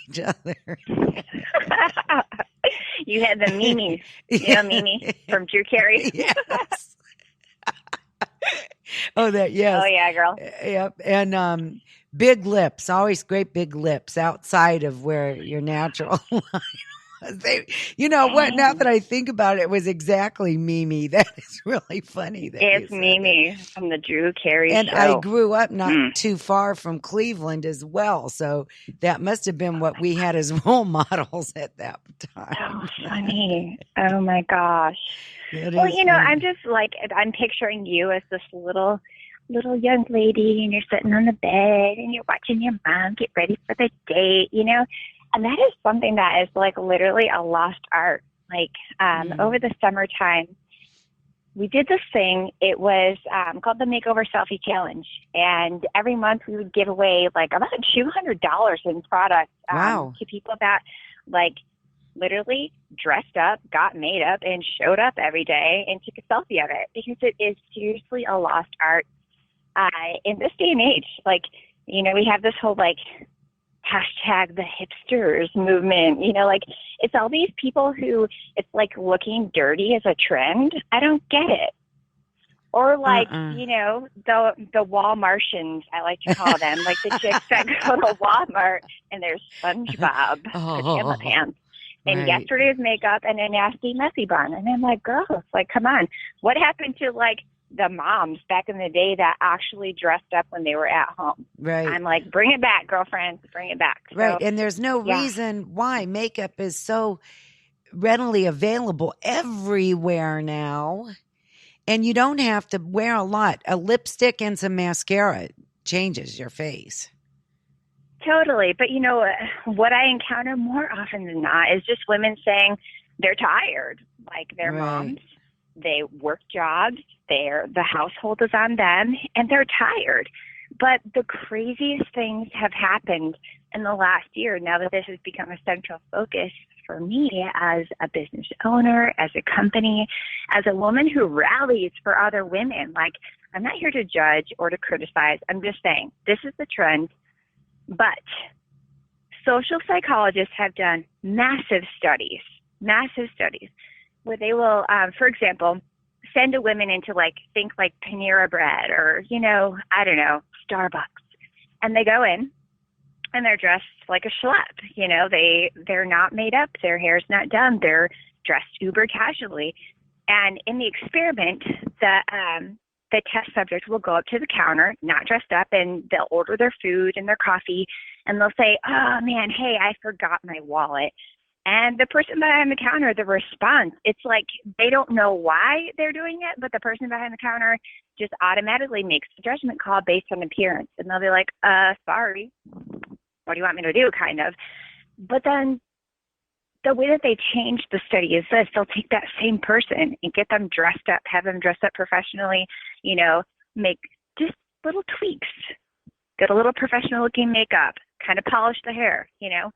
each other. You had the Mimi. You know Mimi from Drew Carey? Yes. Oh, yes. Oh, yeah, girl. Yep. And big lips, always great big lips outside of where your natural line was. You know what? Now that I think about it, it was exactly Mimi. That is really funny that It's you said Mimi from the Drew Carey and show. I grew up not too far from Cleveland as well. So that must have been what we had as role models at that time. Oh, funny. Oh, my gosh. Well, you know, I'm just like, I'm picturing you as this little young lady, and you're sitting on the bed and you're watching your mom get ready for the date, you know, and that is something that is like literally a lost art. Like over the summertime, we did this thing. It was called the Makeover Selfie Challenge, and every month we would give away like about $200 in products to people that like literally dressed up, got made up, and showed up every day and took a selfie of it, because it is seriously a lost art in this day and age. Like, you know, we have this whole like hashtag the hipsters movement, you know, like it's all these people who it's like looking dirty as a trend. I don't get it. Or like, you know, the wall Martians, I like to call them, like the chicks that go to Walmart and there's SpongeBob pajama pants. And yesterday's makeup and a nasty messy bun. And I'm like, girls, like, come on. What happened to, like, the moms back in the day that actually dressed up when they were at home? Right. I'm like, bring it back, girlfriends. Bring it back. Right. And there's no reason why makeup is so readily available everywhere now. And you don't have to wear a lot. A lipstick and some mascara changes your face. Totally. But, you know, what I encounter more often than not is just women saying they're tired. Like their moms, they work jobs, the household is on them, and they're tired. But the craziest things have happened in the last year, now that this has become a central focus for me as a business owner, as a company, as a woman who rallies for other women. Like, I'm not here to judge or to criticize. I'm just saying this is the trend. But social psychologists have done massive studies, where they will, for example, send a woman into think Panera Bread or, you know, I don't know, Starbucks. And they go in and they're dressed like a schlep. You know, they're not made up. Their hair's not done. They're dressed uber casually. And in the experiment, the test subject will go up to the counter, not dressed up, and they'll order their food and their coffee, and they'll say, oh, man, hey, I forgot my wallet. And the person behind the counter, the response, it's like they don't know why they're doing it, but the person behind the counter just automatically makes a judgment call based on appearance. And they'll be like, sorry, what do you want me to do, kind of. But then the way that they change the study is this. They'll take that same person and get them dressed up, have them dressed up professionally, you know, make just little tweaks, get a little professional looking makeup, kind of polish the hair, you know,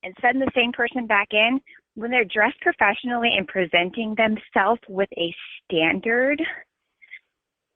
and send the same person back in. When they're dressed professionally and presenting themselves with a standard,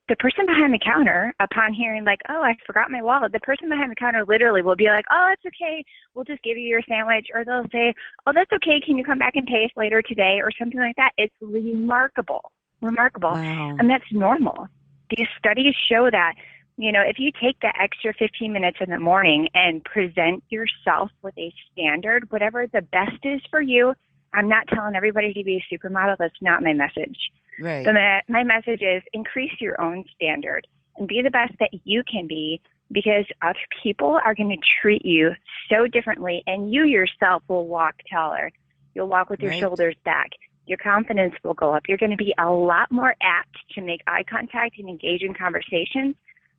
the person behind the counter, upon hearing like, oh, I forgot my wallet, the person behind the counter literally will be like, oh, it's okay, we'll just give you your sandwich. Or they'll say, oh, that's okay, can you come back and pay us later today, or something like that. It's remarkable. Wow. And that's normal. These studies show that, you know, if you take that extra 15 minutes in the morning and present yourself with a standard, whatever the best is for you. I'm not telling everybody to be a supermodel. That's not my message. Right. So my message is increase your own standard and be the best that you can be, because other people are going to treat you so differently, and you yourself will walk taller. You'll walk with your shoulders back. Your confidence will go up. You're going to be a lot more apt to make eye contact and engage in conversations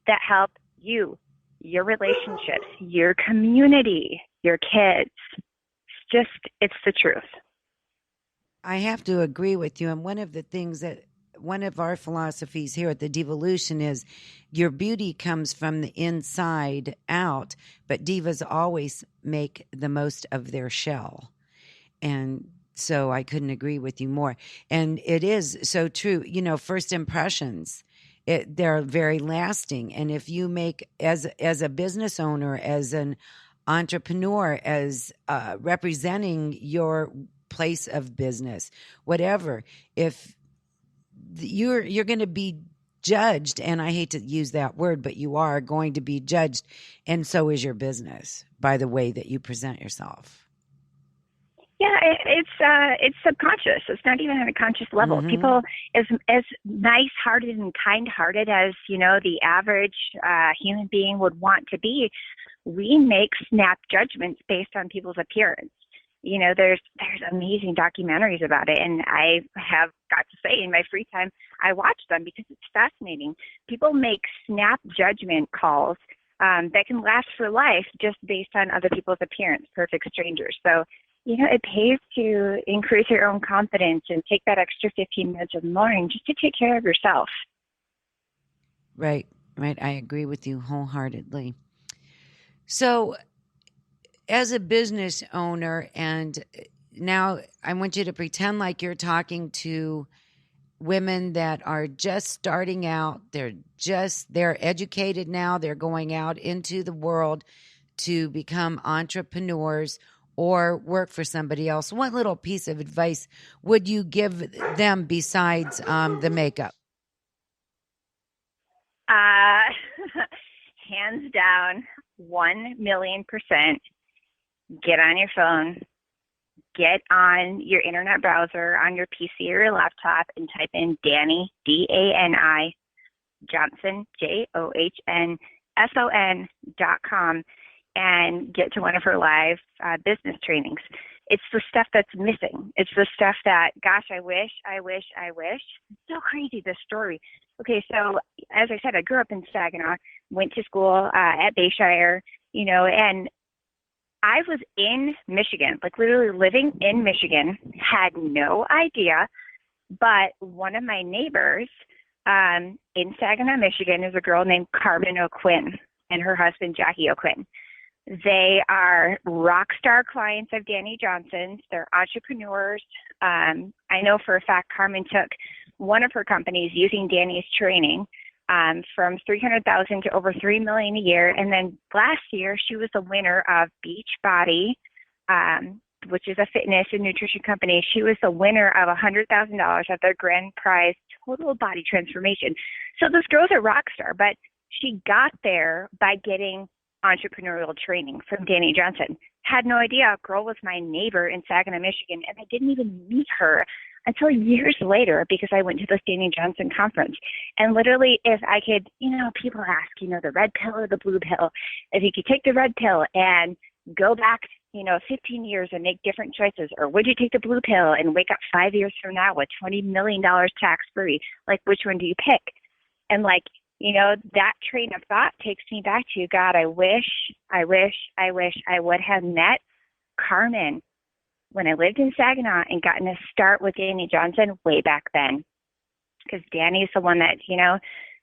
that help you, your relationships, your community, your kids. It's the truth. I have to agree with you. And one of our philosophies here at the Divolution is your beauty comes from the inside out, but divas always make the most of their shell. And so I couldn't agree with you more. And it is so true. You know, first impressions, they're very lasting. And if you make, as a business owner, as an entrepreneur, as representing your place of business, whatever. If you're going to be judged, and I hate to use that word, but you are going to be judged, and so is your business, by the way that you present yourself. Yeah, it's subconscious. It's not even at a conscious level. Mm-hmm. People, as nice-hearted and kind-hearted as the average human being would want to be, we make snap judgments based on people's appearance. There's amazing documentaries about it, and I have got to say, in my free time, I watch them because it's fascinating. People make snap judgment calls that can last for life just based on other people's appearance, perfect strangers. So, it pays to increase your own confidence and take that extra 15 minutes in the morning just to take care of yourself. Right. I agree with you wholeheartedly. So, as a business owner, and now I want you to pretend like you're talking to women that are just starting out. They're educated now. They're going out into the world to become entrepreneurs or work for somebody else. What little piece of advice would you give them besides the makeup? Hands down, 1,000,000%. Get on your phone, get on your internet browser, on your PC or your laptop, and type in Dani, D-A-N-I, Johnson, JOHNSON.com, and get to one of her live business trainings. It's the stuff that's missing. It's the stuff that, gosh, I wish. It's so crazy, this story. Okay, so as I said, I grew up in Saginaw, went to school at Bayshire, and I was in Michigan, like literally living in Michigan, had no idea, but one of my neighbors in Saginaw, Michigan is a girl named Carmen O'Quinn and her husband, Jackie O'Quinn. They are rock star clients of Dani Johnson's. They're entrepreneurs. I know for a fact Carmen took one of her companies using Dani's training from $300,000 to over $3 million a year. And then last year, she was the winner of Beachbody, which is a fitness and nutrition company. She was the winner of $100,000 of their grand prize total body transformation. So this girl's a rock star, but she got there by getting entrepreneurial training from Dani Johnson. Had no idea. A girl was my neighbor in Saginaw, Michigan, and I didn't even meet her until years later because I went to this Dani Johnson conference. And literally, if I could, people ask, the red pill or the blue pill, if you could take the red pill and go back, 15 years and make different choices, or would you take the blue pill and wake up 5 years from now with $20 million tax-free? Like, which one do you pick? And that train of thought takes me back to, God, I wish I would have met Carmen when I lived in Saginaw and gotten to start with Dani Johnson way back then. Because Dani is the one that,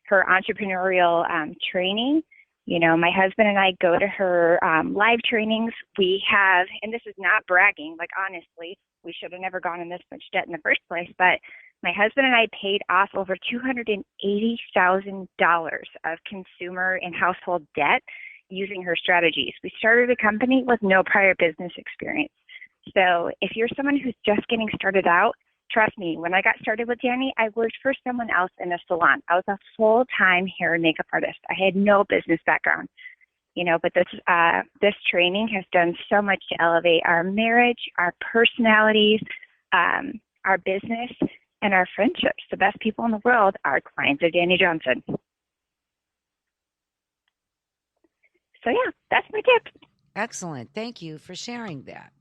her entrepreneurial training, my husband and I go to her live trainings. We have, and this is not bragging, honestly, we should have never gone in this much debt in the first place, but my husband and I paid off over $280,000 of consumer and household debt using her strategies. We started a company with no prior business experience. So if you're someone who's just getting started out, trust me, when I got started with Dani, I worked for someone else in a salon. I was a full-time hair and makeup artist. I had no business background, but this training has done so much to elevate our marriage, our personalities, our business, and our friendships. The best people in the world are clients of Dani Johnson. So yeah, that's my tip. Excellent. Thank you for sharing that.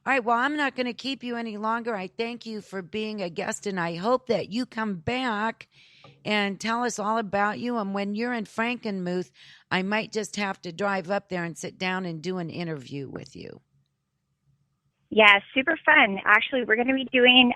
All right. Well, I'm not going to keep you any longer. I thank you for being a guest, and I hope that you come back and tell us all about you. And when you're in Frankenmuth, I might just have to drive up there and sit down and do an interview with you. Yeah, super fun. Actually, we're going to be doing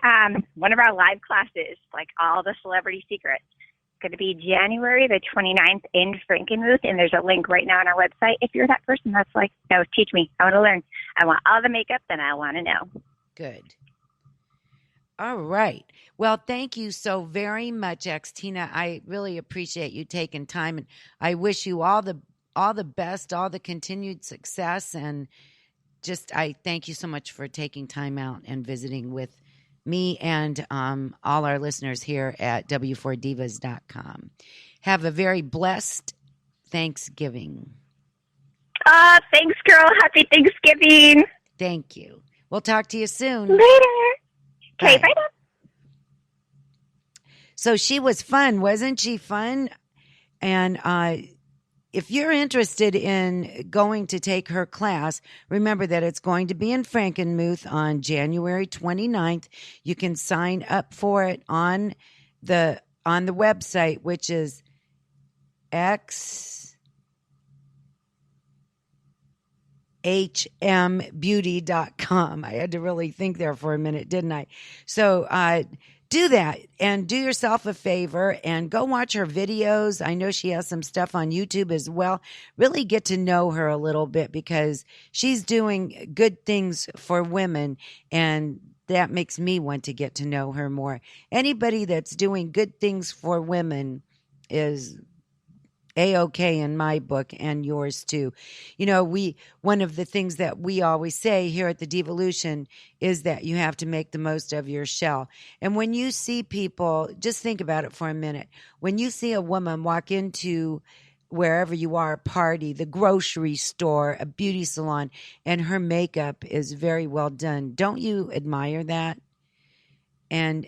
one of our live classes, like all the celebrity secrets. It's going to be January the 29th in Frankenmuth, and there's a link right now on our website. If you're that person that's like, no, teach me. I want to learn. I want all the makeup, and I want to know. Good. All right. Well, thank you so very much, XTina. I really appreciate you taking time, and I wish you all the all the best, all the continued success. And just, I thank you so much for taking time out and visiting with me and all our listeners here at w4divas.com. Have a very blessed Thanksgiving. Thanks, girl. Happy Thanksgiving. Thank you. We'll talk to you soon. Later. Okay, bye. So she was fun, wasn't she fun? And if you're interested in going to take her class, remember that it's going to be in Frankenmuth on January 29th. You can sign up for it on the website, which is hxmbeauty.com. I had to really think there for a minute, didn't I? So do that and do yourself a favor and go watch her videos. I know she has some stuff on YouTube as well. Really get to know her a little bit because she's doing good things for women, and that makes me want to get to know her more. Anybody that's doing good things for women is A-okay in my book, and yours too. You know, one of the things that we always say here at the Devolution is that you have to make the most of your shell. And when you see people, just think about it for a minute. When you see a woman walk into wherever you are, a party, the grocery store, a beauty salon, and her makeup is very well done, don't you admire that? And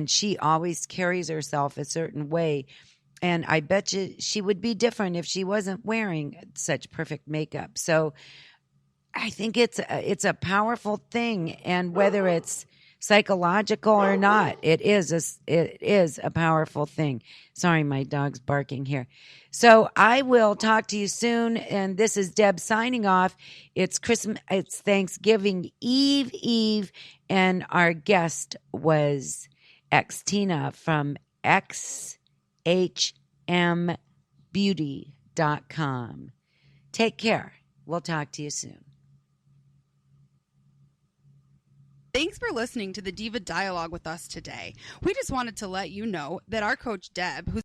she always carries herself a certain way. And I bet you she would be different if she wasn't wearing such perfect makeup. So I think it's a powerful thing. And whether it's psychological or not, it is a powerful thing. Sorry, my dog's barking here. So I will talk to you soon. And this is Deb signing off. It's Christmas. It's Thanksgiving Eve. And our guest was XTina from hxmbeauty.com. Take care. We'll talk to you soon. Thanks for listening to the Diva Dialogue with us today. We just wanted to let you know that our coach Deb, who's